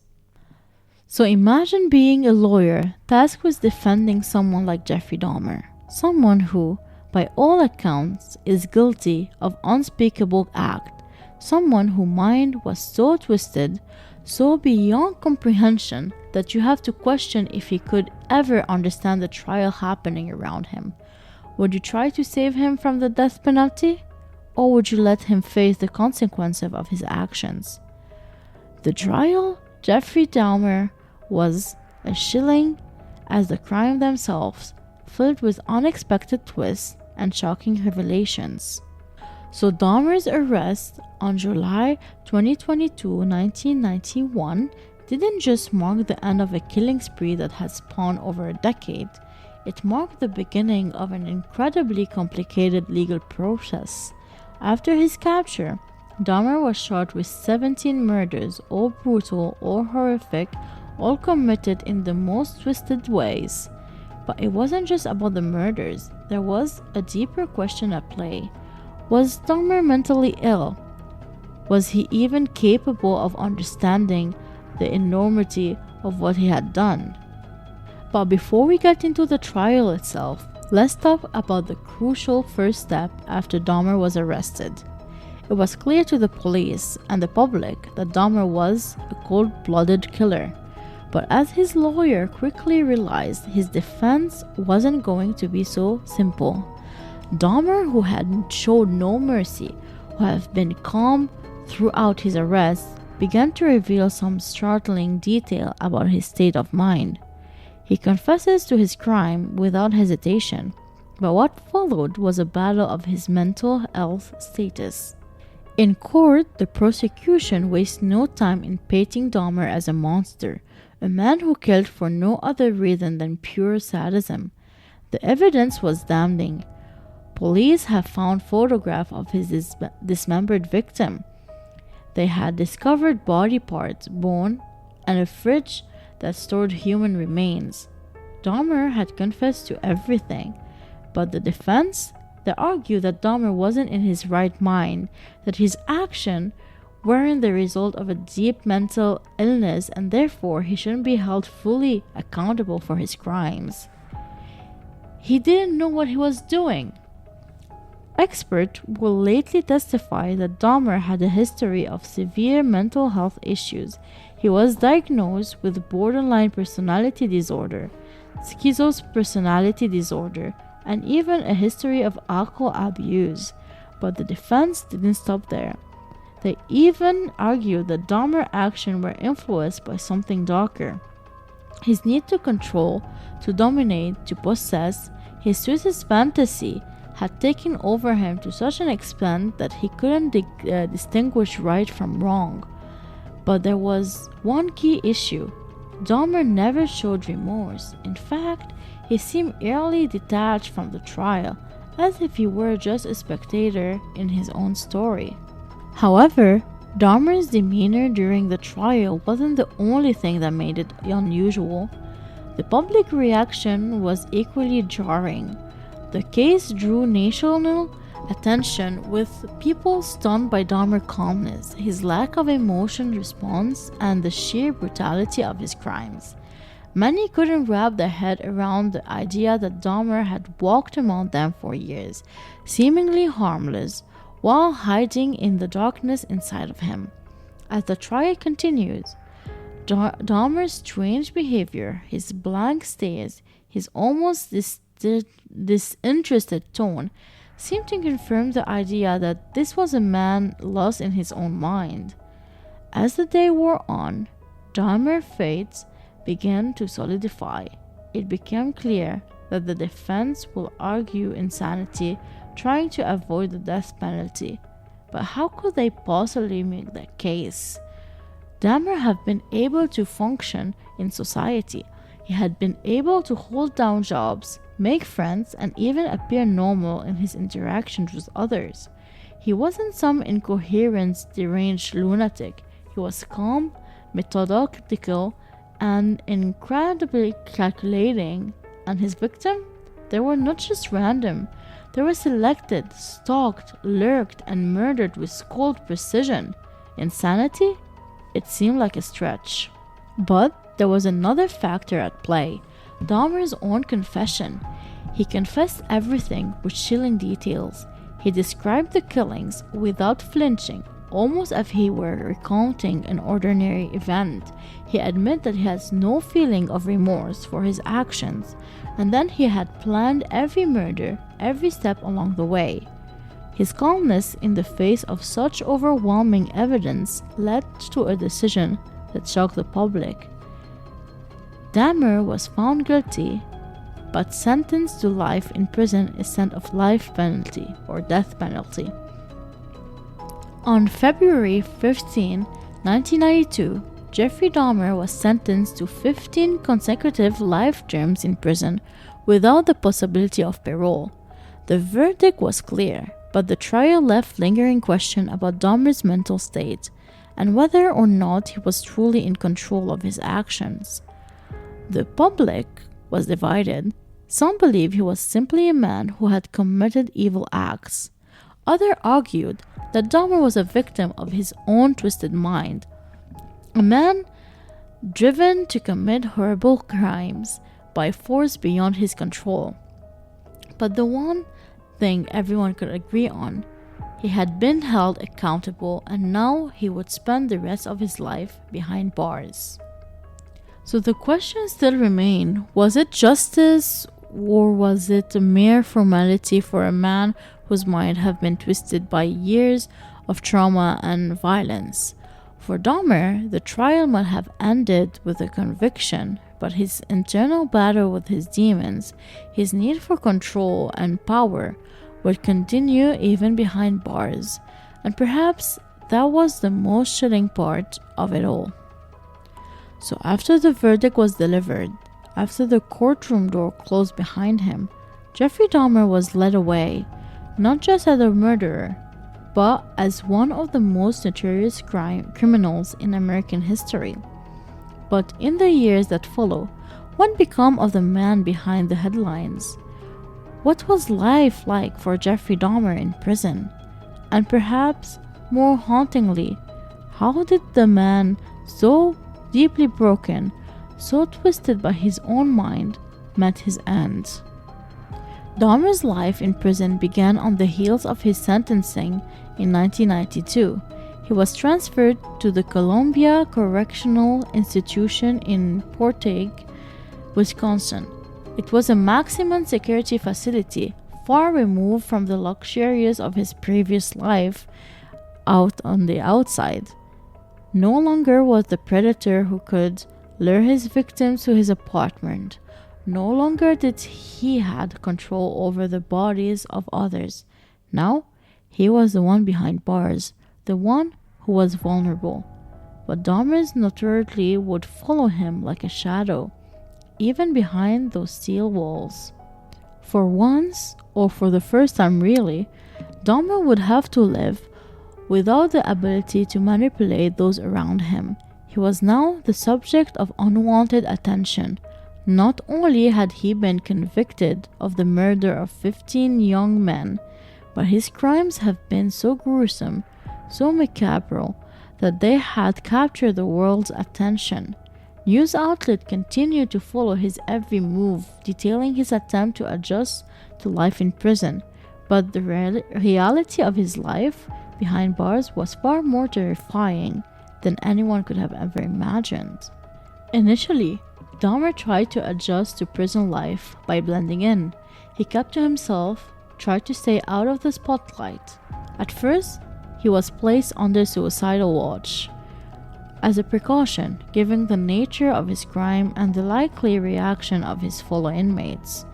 So imagine being a lawyer tasked with defending someone like Jeffrey Dahmer, someone who, by all accounts, is guilty of unspeakable act, someone whose mind was so twisted, so beyond comprehension that you have to question if he could ever understand the trial happening around him. Would you try to save him from the death penalty? Or would you let him face the consequences of his actions? The trial, Jeffrey Dahmer, was as chilling as the crime themselves, filled with unexpected twists and shocking revelations. So Dahmer's arrest on July 22, 1991 didn't just mark the end of a killing spree that had spanned over a decade. It marked the beginning of an incredibly complicated legal process. After his capture, Dahmer was charged with 17 murders, all brutal, all horrific, all committed in the most twisted ways. But it wasn't just about the murders. There was a deeper question at play. Was Dahmer mentally ill? Was he even capable of understanding the enormity of what he had done? But before we get into the trial itself, let's talk about the crucial first step after Dahmer was arrested. It was clear to the police and the public that Dahmer was a cold-blooded killer. But as his lawyer quickly realized, his defense wasn't going to be so simple. Dahmer, who had showed no mercy, who had been calm throughout his arrest, began to reveal some startling detail about his state of mind. He confesses to his crime without hesitation, but what followed was a battle of his mental health status. In court, the prosecution wasted no time in painting Dahmer as a monster, a man who killed for no other reason than pure sadism. The evidence was damning. Police have found photographs of his dismembered victim. They had discovered body parts, bone, and a fridge that stored human remains. Dahmer had confessed to everything, but the defense, they argued that Dahmer wasn't in his right mind, that his actions weren't the result of a deep mental illness, and therefore he shouldn't be held fully accountable for his crimes. He didn't know what he was doing. Experts will lately testify that Dahmer had a history of severe mental health issues. He was diagnosed with borderline personality disorder, schizoid personality disorder, and even a history of alcohol abuse. But the defense didn't stop there. They even argued that Dahmer's actions were influenced by something darker. His need to control, to dominate, to possess, his suicide fantasy had taken over him to such an extent that he couldn't distinguish right from wrong. But there was one key issue. Dahmer never showed remorse. In fact, he seemed eerily detached from the trial, as if he were just a spectator in his own story. However, Dahmer's demeanor during the trial wasn't the only thing that made it unusual. The public reaction was equally jarring. The case drew national attention, with people stunned by Dahmer's calmness, his lack of emotion response, and the sheer brutality of his crimes. Many couldn't wrap their head around the idea that Dahmer had walked among them for years, seemingly harmless, while hiding in the darkness inside of him. As the trial continues, Dahmer's strange behavior, his blank stares, his almost disinterested tone, seemed to confirm the idea that this was a man lost in his own mind. As the day wore on, Dahmer's fate began to solidify. It became clear that the defense will argue insanity, trying to avoid the death penalty. But how could they possibly make that case? Dahmer had been able to function in society. He had been able to hold down jobs, make friends, and even appear normal in his interactions with others. He wasn't some incoherent, deranged lunatic. He was calm, methodical, and incredibly calculating. And his victim? They were not just random. They were selected, stalked, lurked, and murdered with cold precision. Insanity? It seemed like a stretch. But there was another factor at play. Dahmer's own confession. He confessed everything with chilling details. He described the killings without flinching, almost as if he were recounting an ordinary event. He admitted that he has no feeling of remorse for his actions, and then he had planned every murder, every step along the way. His calmness in the face of such overwhelming evidence led to a decision that shocked the public. Dahmer was found guilty, but sentenced to life in prison instead of life penalty or death penalty. On February 15, 1992, Jeffrey Dahmer was sentenced to 15 consecutive life terms in prison without the possibility of parole. The verdict was clear, but the trial left lingering questions about Dahmer's mental state and whether or not he was truly in control of his actions. The public was divided. Some believed he was simply a man who had committed evil acts. Others argued that Dahmer was a victim of his own twisted mind, a man driven to commit horrible crimes by force beyond his control. But the one thing everyone could agree on, he had been held accountable, and now he would spend the rest of his life behind bars. So the question still remained, was it justice, or was it a mere formality for a man whose mind had been twisted by years of trauma and violence? For Dahmer, the trial might have ended with a conviction, but his internal battle with his demons, his need for control and power, would continue even behind bars. And perhaps that was the most chilling part of it all. So after the verdict was delivered, after the courtroom door closed behind him, Jeffrey Dahmer was led away, not just as a murderer, but as one of the most notorious criminals in American history. But in the years that follow, what became of the man behind the headlines? What was life like for Jeffrey Dahmer in prison? And perhaps more hauntingly, how did the man so deeply broken, so twisted by his own mind, met his end? Dahmer's life in prison began on the heels of his sentencing in 1992. He was transferred to the Columbia Correctional Institution in Portage, Wisconsin. It was a maximum security facility, far removed from the luxuries of his previous life out on the outside. No longer was the predator who could lure his victims to his apartment. No longer did he had control over the bodies of others. Now, he was the one behind bars, the one who was vulnerable. But Dahmer's notoriety would follow him like a shadow, even behind those steel walls. For once, or for the first time really, Dahmer would have to live without the ability to manipulate those around him. He was now the subject of unwanted attention. Not only had he been convicted of the murder of 15 young men, but his crimes have been so gruesome, so macabre, that they had captured the world's attention. News outlets continued to follow his every move, detailing his attempt to adjust to life in prison. But the reality of his life behind bars was far more terrifying than anyone could have ever imagined. Initially, Dahmer tried to adjust to prison life by blending in. He kept to himself, tried to stay out of the spotlight. At first, he was placed under suicidal watch as a precaution, given the nature of his crime and the likely reaction of his fellow inmates.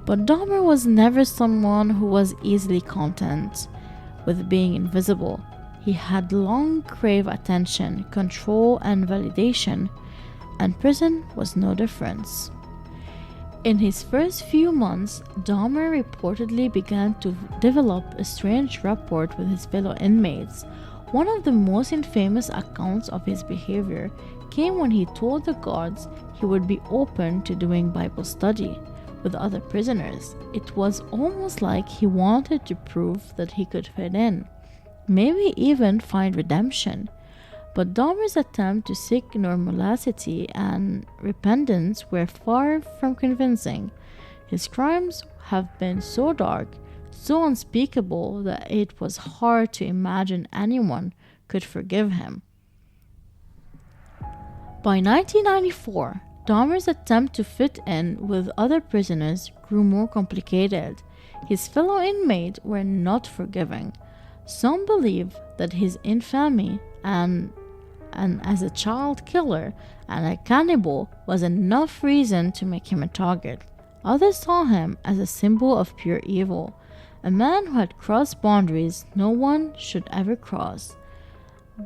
But Dahmer was never someone who was easily content with being invisible. He had long craved attention, control, and validation, and prison was no difference. In his first few months, Dahmer reportedly began to develop a strange rapport with his fellow inmates. One of the most infamous accounts of his behavior came when he told the guards he would be open to doing Bible study with other prisoners. It was almost like he wanted to prove that he could fit in, maybe even find redemption. But Dahmer's attempt to seek normality and repentance were far from convincing. His crimes have been so dark, so unspeakable, that it was hard to imagine anyone could forgive him. By 1994, Dahmer's attempt to fit in with other prisoners grew more complicated. His fellow inmates were not forgiving. Some believed that his infamy and as a child killer and a cannibal was enough reason to make him a target. Others saw him as a symbol of pure evil, a man who had crossed boundaries no one should ever cross.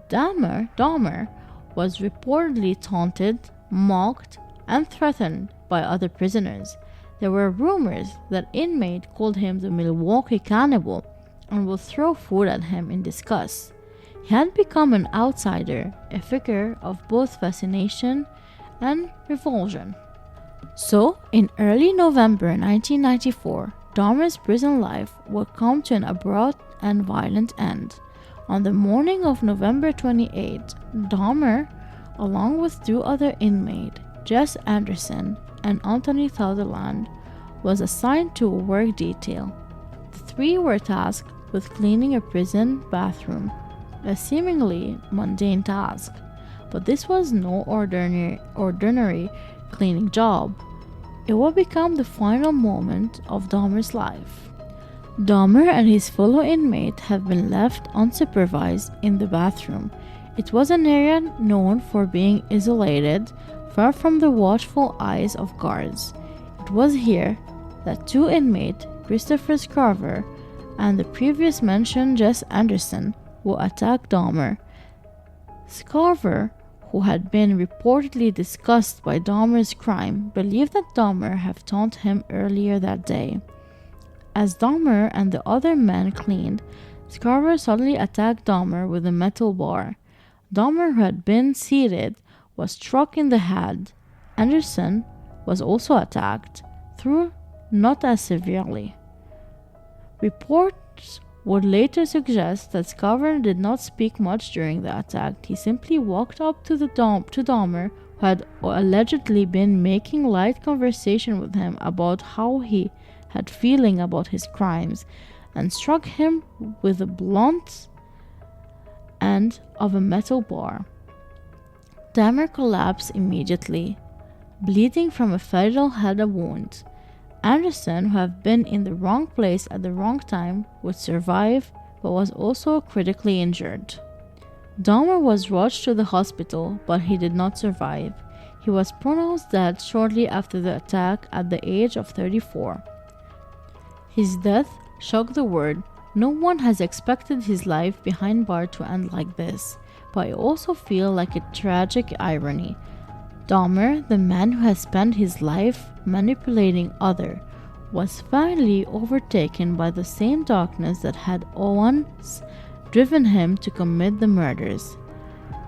Dahmer was reportedly taunted, mocked, and threatened by other prisoners. There were rumors that inmates called him the Milwaukee Cannibal and would throw food at him in disgust. He had become an outsider, a figure of both fascination and revulsion. So, in early November 1994, Dahmer's prison life would come to an abrupt and violent end. On the morning of November 28, Dahmer, along with two other inmates, Jess Anderson and Anthony Sutherland, was assigned to a work detail. The three were tasked with cleaning a prison bathroom, a seemingly mundane task, but this was no ordinary cleaning job. It would become the final moment of Dahmer's life. Dahmer and his fellow inmate have been left unsupervised in the bathroom. It was an area known for being isolated, far from the watchful eyes of guards. It was here that two inmates, Christopher Scarver and the previous mentioned Jess Anderson, will attack Dahmer. Scarver, who had been reportedly disgusted by Dahmer's crime, believed that Dahmer had taunted him earlier that day. As Dahmer and the other men cleaned, Scarver suddenly attacked Dahmer with a metal bar. Dahmer, who had been seated, was struck in the head. Anderson was also attacked, though not as severely. Reports would later suggest that Scarver did not speak much during the attack. He simply walked up to Dahmer, who had allegedly been making light conversation with him about how he had feeling about his crimes, and struck him with the blunt end of a metal bar. Dahmer collapsed immediately, bleeding from a fatal head wound. Anderson, who had been in the wrong place at the wrong time, would survive, but was also critically injured. Dahmer was rushed to the hospital, but he did not survive. He was pronounced dead shortly after the attack at the age of 34. His death shocked the world. No one has expected his life behind bars to end like this, but I also feel like a tragic irony. Dahmer, the man who has spent his life manipulating others, was finally overtaken by the same darkness that had once driven him to commit the murders.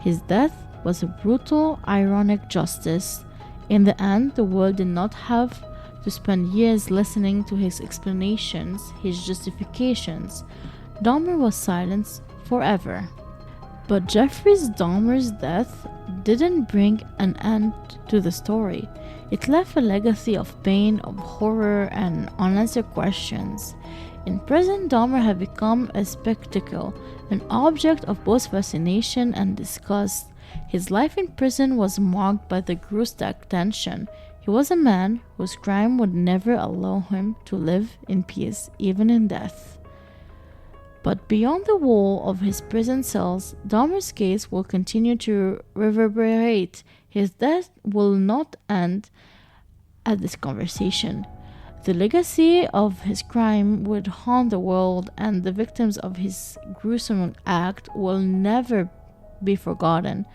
His death was a brutal, ironic justice. In the end, the world did not have to spend years listening to his explanations, his justifications. Dahmer was silenced forever. But Jeffrey Dahmer's death didn't bring an end to the story. It left a legacy of pain, of horror, and unanswered questions. In prison, Dahmer had become a spectacle, an object of both fascination and disgust. His life in prison was marked by the gruesome tension. He was a man whose crime would never allow him to live in peace, even in death. But beyond the wall of his prison cells, Dahmer's case will continue to reverberate. His death will not end at this conversation. The legacy of his crime would haunt the world, and the victims of his gruesome act will never be forgotten.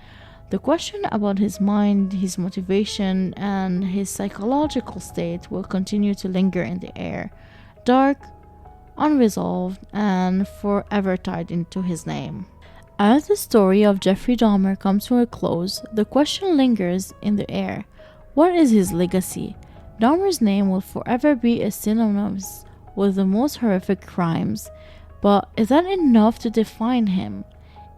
The question about his mind, his motivation, and his psychological state will continue to linger in the air, dark, unresolved, and forever tied into his name. As the story of Jeffrey Dahmer comes to a close, the question lingers in the air. What is his legacy? Dahmer's name will forever be synonymous with the most horrific crimes, but is that enough to define him?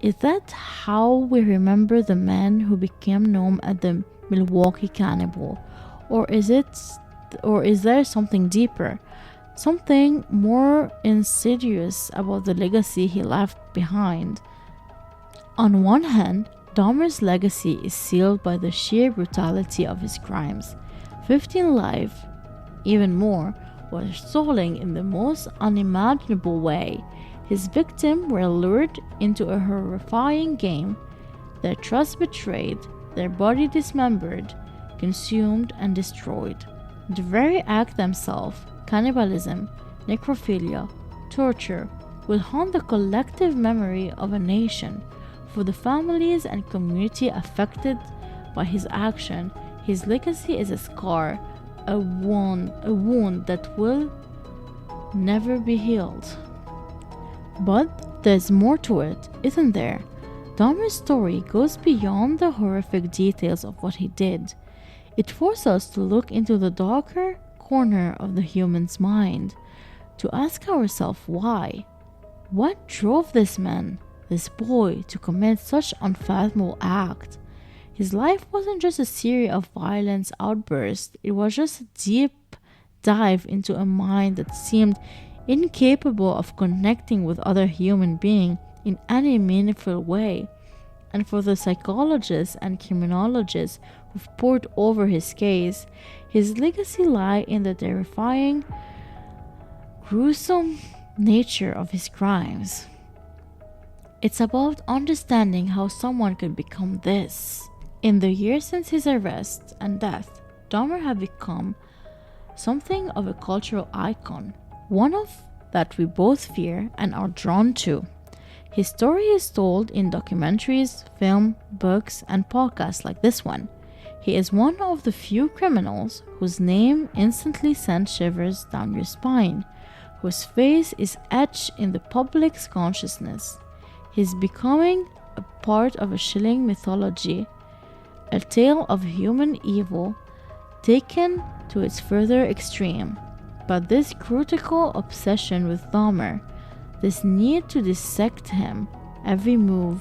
Is that how we remember the man who became known as the Milwaukee Cannibal? Or is there something deeper, something more insidious about the legacy he left behind? On one hand, Dahmer's legacy is sealed by the sheer brutality of his crimes. 15 lives, even more, were stolen in the most unimaginable way. His victims were lured into a horrifying game, their trust betrayed, their body dismembered, consumed, and destroyed. The very act themselves, cannibalism, necrophilia, torture, will haunt the collective memory of a nation. For the families and community affected by his action, his legacy is a scar, a wound that will never be healed. But there's more to it, isn't there? Dahmer's story goes beyond the horrific details of what he did. It forces us to look into the darker corner of the human's mind, to ask ourselves why. What drove this man, this boy, to commit such unfathomable act? His life wasn't just a series of violence outbursts, it was just a deep dive into a mind that seemed incapable of connecting with other human beings in any meaningful way. And for the psychologists and criminologists who've pored over his case, his legacy lies in the terrifying, gruesome nature of his crimes. It's about understanding how someone could become this. In the years since his arrest and death, Dahmer had become something of a cultural icon, one of that we both fear and are drawn to. His story is told in documentaries, film, books, and podcasts like this one. He is one of the few criminals whose name instantly sends shivers down your spine, whose face is etched in the public's consciousness. He's becoming a part of a chilling mythology, a tale of human evil taken to its further extreme. But this critical obsession with Dahmer, this need to dissect him, every move,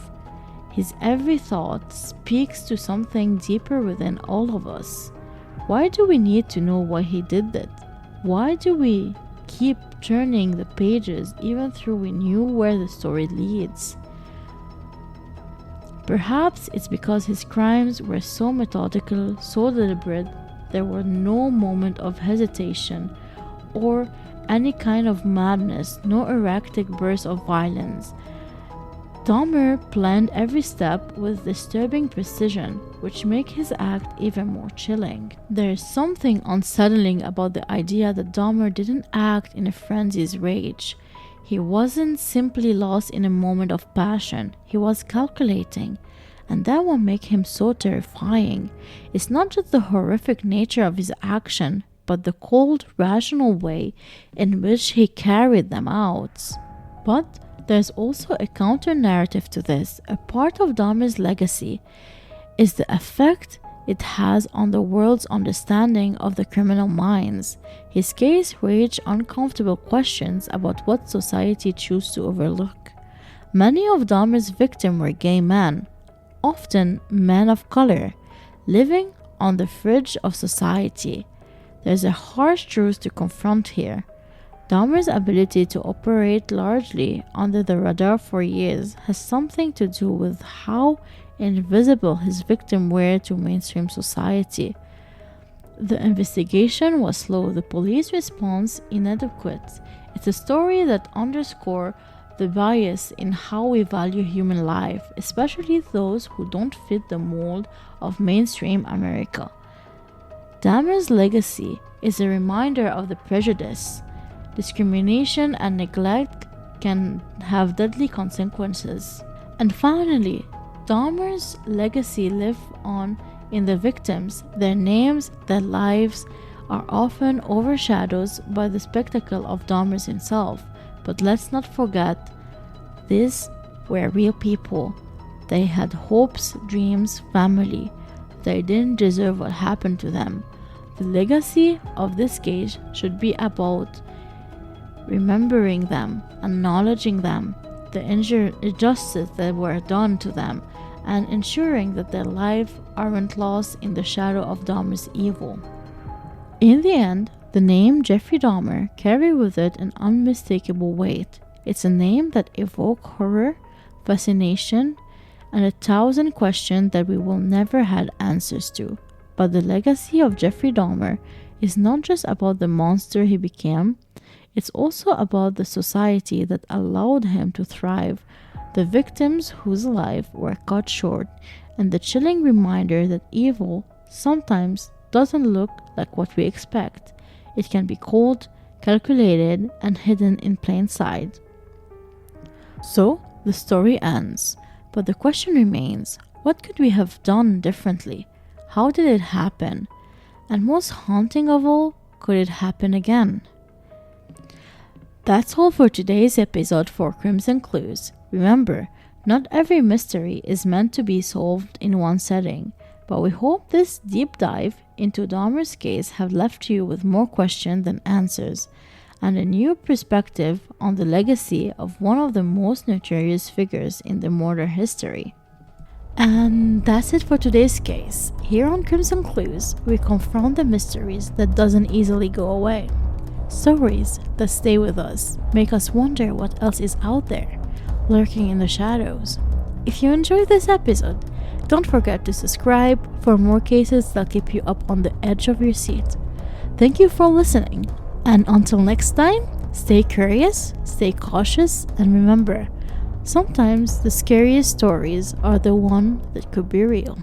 his every thought, speaks to something deeper within all of us. Why do we need to know why he did that? Why do we keep turning the pages even though we knew where the story leads? Perhaps it's because his crimes were so methodical, so deliberate, there were no moment of hesitation or any kind of madness, no erratic burst of violence. Dahmer planned every step with disturbing precision, which make his act even more chilling. There is something unsettling about the idea that Dahmer didn't act in a frenzied rage. He wasn't simply lost in a moment of passion, he was calculating. And that will make him so terrifying. It's not just the horrific nature of his action, but the cold, rational way in which he carried them out. But there's also a counter-narrative to this. A part of Dahmer's legacy is the effect it has on the world's understanding of the criminal minds. His case raised uncomfortable questions about what society chooses to overlook. Many of Dahmer's victims were gay men, often men of color, living on the fringe of society. There's a harsh truth to confront here. Dahmer's ability to operate largely under the radar for years has something to do with how invisible his victims were to mainstream society. The investigation was slow, the police response inadequate. It's a story that underscores the bias in how we value human life, especially those who don't fit the mold of mainstream America. Dahmer's legacy is a reminder of the prejudice, discrimination, and neglect can have deadly consequences. And finally, Dahmer's legacy lives on in the victims. Their names, their lives are often overshadowed by the spectacle of Dahmer himself. But let's not forget, these were real people. They had hopes, dreams, family. They didn't deserve what happened to them. The legacy of this case should be about remembering them, acknowledging them, the injustice that were done to them, and ensuring that their lives aren't lost in the shadow of Dahmer's evil. In the end, the name Jeffrey Dahmer carries with it an unmistakable weight. It's a name that evokes horror, fascination, and 1,000 questions that we will never have answers to. But the legacy of Jeffrey Dahmer is not just about the monster he became, it's also about the society that allowed him to thrive, the victims whose lives were cut short, and the chilling reminder that evil sometimes doesn't look like what we expect. It can be cold, calculated, and hidden in plain sight. So, the story ends, but the question remains, what could we have done differently? How did it happen? And most haunting of all, could it happen again? That's all for today's episode for Crimson Clues. Remember, not every mystery is meant to be solved in one setting, but we hope this deep dive into Dahmer's case have left you with more questions than answers, and a new perspective on the legacy of one of the most notorious figures in the murder history. And that's it for today's case. Here on Crimson Clues, we confront the mysteries that doesn't easily go away. Stories that stay with us, make us wonder what else is out there, lurking in the shadows. If you enjoyed this episode, don't forget to subscribe for more cases that keep you up on the edge of your seat. Thank you for listening, and until next time, stay curious, stay cautious, and remember, sometimes the scariest stories are the ones that could be real.